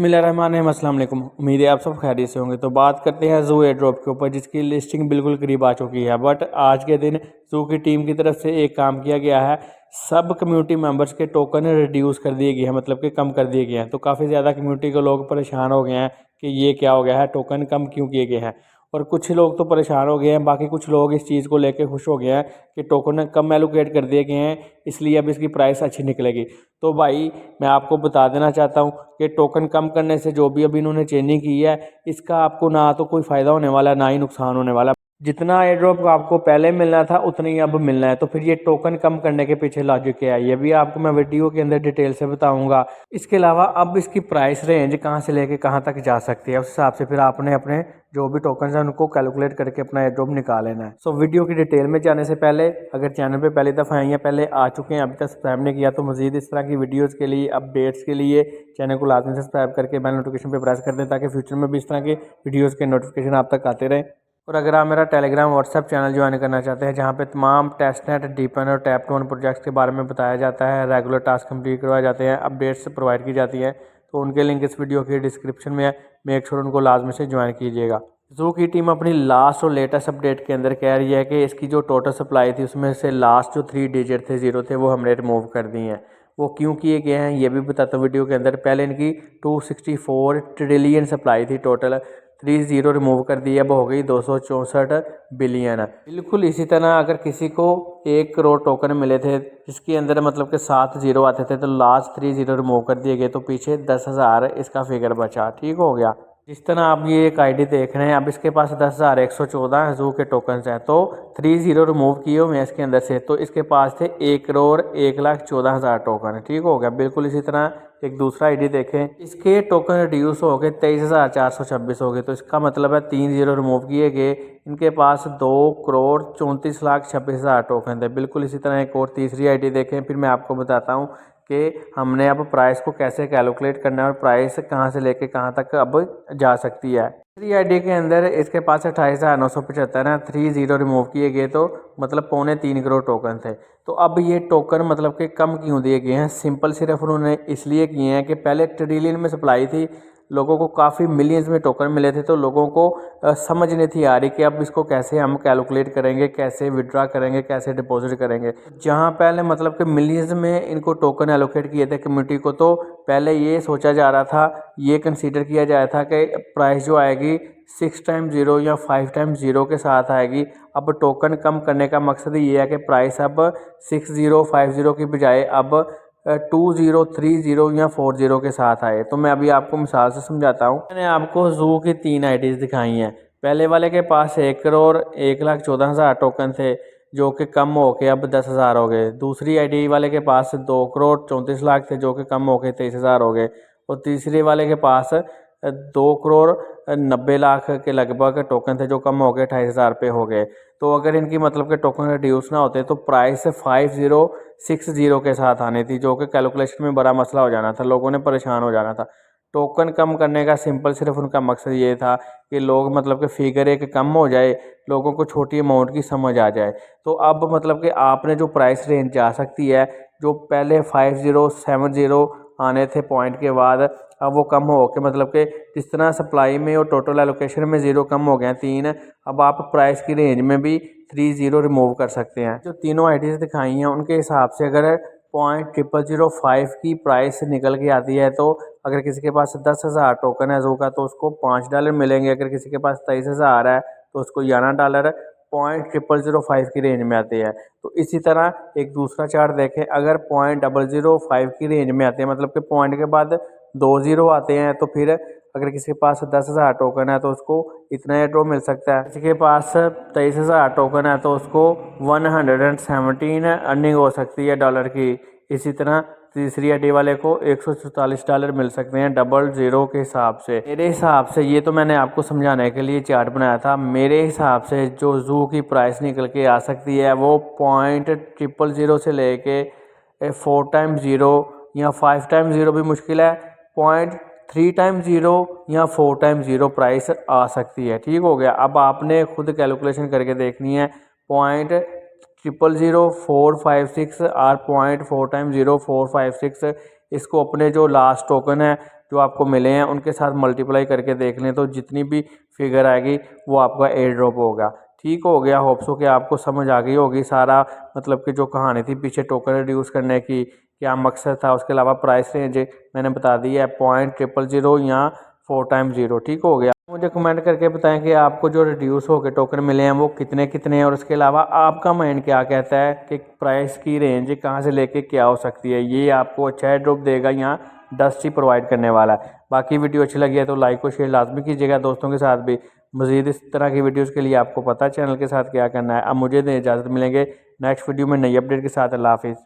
बिस्मिल्लाहिर्रहमानिर्रहीम। अस्सलाम वालेकुम। उम्मीद है आप सब खैरियत से होंगे। तो बात करते हैं ज़ू एयर ड्रॉप के ऊपर, जिसकी लिस्टिंग बिल्कुल करीब आ चुकी है। बट आज के दिन ज़ू की टीम की तरफ से एक काम किया गया है, सब कम्युनिटी मेंबर्स के टोकन रिड्यूस कर दिए गए हैं, मतलब कि कम कर दिए गए हैं। तो काफ़ी ज़्यादा कम्युनिटी के लोग परेशान हो गए हैं कि ये क्या हो गया है, टोकन कम क्यों किए गए हैं। और कुछ लोग तो परेशान हो गए हैं, बाकी कुछ लोग इस चीज़ को लेकर खुश हो गए हैं कि टोकन कम एलोकेट कर दिए गए हैं, इसलिए अब इसकी प्राइस अच्छी निकलेगी। तो भाई मैं आपको बता देना चाहता हूँ कि टोकन कम करने से जो भी अभी इन्होंने चेंजिंग की है, इसका आपको ना तो कोई फ़ायदा होने वाला है, ना ही नुकसान होने वाला है। जितना एयर ड्रॉप आपको पहले मिलना था उतना ही अब मिलना है। तो फिर ये टोकन कम करने के पीछे लॉजिक क्या है, ये भी आपको मैं वीडियो के अंदर डिटेल से बताऊंगा। इसके अलावा अब इसकी प्राइस रेंज कहाँ से लेके कहाँ तक जा सकती है, उस हिसाब से फिर आपने अपने जो भी टोकन है उनको कैलकुलेट करके अपना एयर ड्रॉप निकाल लेना है। सो वीडियो की डिटेल में जाने से पहले अगर चैनल पे पहली दफ़ा आए हैं, पहले आ चुके हैं, अभी तक सब्सक्राइब नहीं किया, तो मज़ीद इस तरह की वीडियोज़ के लिए, अपडेट्स के लिए चैनल को लाजमी सब्सक्राइब करके बेल नोटिफिकेशन पे प्रेस कर दें, ताकि फ्यूचर में भी इस तरह के वीडियोज़ के नोटिफिकेशन आप तक आते रहें। और अगर आप मेरा टेलीग्राम व्हाट्सएप चैनल ज्वाइन करना चाहते हैं, जहाँ पे तमाम टेस्टनेट, डीपन और टैप टू अर्न प्रोजेक्ट्स के बारे में बताया जाता है, रेगुलर टास्क कंप्लीट करवाए जाते हैं, अपडेट्स प्रोवाइड की जाती हैं, तो उनके लिंक इस वीडियो के डिस्क्रिप्शन में है। मेक श्योर उनको लाजमी से ज्वाइन कीजिएगा। ज़ू की टीम अपनी लास्ट और लेटेस्ट अपडेट के अंदर कह रही है कि इसकी जो टोटल सप्लाई थी उसमें से लास्ट जो 3 डिजिट थे, ज़ीरो थे, वो हमने रिमूव कर दी हैं। वो क्यों किए गए हैं ये भी बताता हूँ वीडियो के अंदर। पहले इनकी 264 ट्रिलियन सप्लाई थी टोटल, 3 ज़ीरो रिमूव कर दी, अब हो गई 264 बिलियन। बिल्कुल इसी तरह अगर किसी को 1 करोड़ टोकन मिले थे, जिसके अंदर मतलब कि 7 ज़ीरो आते थे, तो लास्ट 3 ज़ीरो रिमूव कर दिए गए, तो पीछे 10,000 इसका फिगर बचा। ठीक हो गया। जिस तरह आप ये एक आईडी देख रहे हैं, अब इसके पास 10,114 ज़ू के टोकन्स हैं, तो 3 ज़ीरो रिमूव किए हुए हैं इसके अंदर से, तो इसके पास थे 1,01,14,000 टोकन। ठीक हो गया। बिल्कुल इसी तरह एक दूसरा आईडी देखें, इसके टोकन रिड्यूस हो गए, 23,426 हो गए, तो इसका मतलब है 3 ज़ीरो रिमूव किए गए, इनके पास 2,34,26,000 टोकन थे। बिल्कुल इसी तरह एक और तीसरी आईडी देखें, फिर मैं आपको बताता हूँ कि हमने अब प्राइस को कैसे कैलकुलेट करना है और प्राइस कहाँ से लेके कहाँ तक अब जा सकती है। 3 आईडी के अंदर इसके पास 28,975 है, 3 ज़ीरो रिमूव किए गए, तो मतलब 2.25 करोड़ टोकन थे। तो अब ये टोकन मतलब कि कम क्यों दिए गए हैं, सिंपल सिर्फ उन्होंने इसलिए किए हैं कि पहले ट्रिलियन में सप्लाई थी, लोगों को काफ़ी मिलियंस में टोकन मिले थे, तो लोगों को समझ नहीं थी आ रही कि अब इसको कैसे हम कैलकुलेट करेंगे, कैसे विड्रा करेंगे, कैसे डिपॉजिट करेंगे। जहां पहले मतलब कि मिलियंस में इनको टोकन एलोकेट किए थे कम्युनिटी को, तो पहले ये सोचा जा रहा था, ये कंसीडर किया जा रहा था कि प्राइस जो आएगी 6 टाइम ज़ीरो या 5 टाइम ज़ीरो के साथ आएगी। अब टोकन कम करने का मकसद ये है कि प्राइस अब 6 ज़ीरो 5 ज़ीरो की बजाय अब 2 ज़ीरो 3 ज़ीरो या 4 ज़ीरो के साथ आए। तो मैं अभी आपको मिसाल से समझाता हूँ। मैंने आपको ज़ू की 3 आईडीज़ दिखाई हैं। पहले वाले के पास 1,01,14,000 टोकन थे, जो कि कम हो के अब 10,000 हो गए। दूसरी आईडी वाले के पास 2,34,00,000 थे, जो कि कम हो के 23,000 हो गए। और तीसरे वाले के पास 2,90,00,000 के लगभग टोकन थे, जो कम हो गए 28,000 पे हो गए। तो अगर इनकी मतलब के टोकन रिड्यूस ना होते तो प्राइस 5,060 के साथ आनी थी, जो कि कैलकुलेशन में बड़ा मसला हो जाना था, लोगों ने परेशान हो जाना था। टोकन कम करने का सिंपल सिर्फ उनका मकसद ये था कि लोग मतलब कि फिगर एक कम हो जाए, लोगों को छोटी अमाउंट की समझ आ जाए। तो अब मतलब कि आपने जो प्राइस रेंज जा सकती है, जो पहले 5,070 आने थे पॉइंट के बाद, अब वो कम हो के मतलब कि जिस तरह सप्लाई में और टोटल एलोकेशन में ज़ीरो कम हो गए हैं 3, अब आप प्राइस की रेंज में भी 3 ज़ीरो रिमूव कर सकते हैं। जो तीनों आईडीज़ दिखाई हैं उनके हिसाब से अगर 0.0005 की प्राइस निकल के आती है, तो अगर किसी के पास 10,000 टोकन है ज़ू का, तो उसको $5 मिलेंगे। अगर किसी के पास 23,000 है तो उसको $11 0.0005 की रेंज में आते हैं। तो इसी तरह एक दूसरा चार्ट देखें, अगर 0.005 की रेंज में आते हैं, मतलब कि पॉइंट के बाद 2 ज़ीरो आते हैं, तो फिर अगर किसी के पास 10,000 टोकन है तो उसको इतना एयर ड्रॉप मिल सकता है। किसी के पास 23,000 टोकन है तो उसको 117 अर्निंग हो सकती है डॉलर की। इसी तरह तीसरी आईडी वाले को $144 मिल सकते हैं डबल ज़ीरो के हिसाब से। मेरे हिसाब से, ये तो मैंने आपको समझाने के लिए चार्ट बनाया था, मेरे हिसाब से जो ज़ू की प्राइस निकल के आ सकती है वो 0.000 से लेके 4 टाइम ज़ीरो या 5 टाइम ज़ीरो भी मुश्किल है, 0.3 टाइम ज़ीरो या 4 टाइम ज़ीरो प्राइस आ सकती है। ठीक हो गया। अब आपने खुद कैलकुलेशन करके देखनी है, 0.000,456 और 0.4 टाइम 0,456, इसको अपने जो लास्ट टोकन है जो आपको मिले हैं उनके साथ मल्टीप्लाई करके देख लें, तो जितनी भी फिगर आएगी वो आपका एयर ड्रॉप होगा। ठीक हो गया, होप सो कि आपको समझ आ गई होगी सारा, मतलब कि जो कहानी थी पीछे टोकन रिड्यूस करने की, क्या मकसद था। उसके अलावा प्राइस रेंज मैंने बता दी है 0.000 या 4x0। ठीक हो गया। मुझे कमेंट करके बताएं कि आपको जो रिड्यूस होकर टोकन मिले हैं वो कितने कितने हैं, और उसके अलावा आपका माइंड क्या कहता है कि प्राइस की रेंज कहाँ से लेके क्या हो सकती है, ये आपको अच्छा एयर ड्रॉप देगा या डस्ट ही प्रोवाइड करने वाला है। बाकी वीडियो अच्छी लगी है तो लाइक और शेयर लाजमी कीजिएगा दोस्तों के साथ भी। मज़ीद इस तरह की वीडियोज़ के लिए आपको पता है चैनल के साथ क्या करना है। अब मुझे दें इजाज़त, मिलेंगे नेक्स्ट वीडियो में नई अपडेट के साथ। अल्लाह हाफिज़।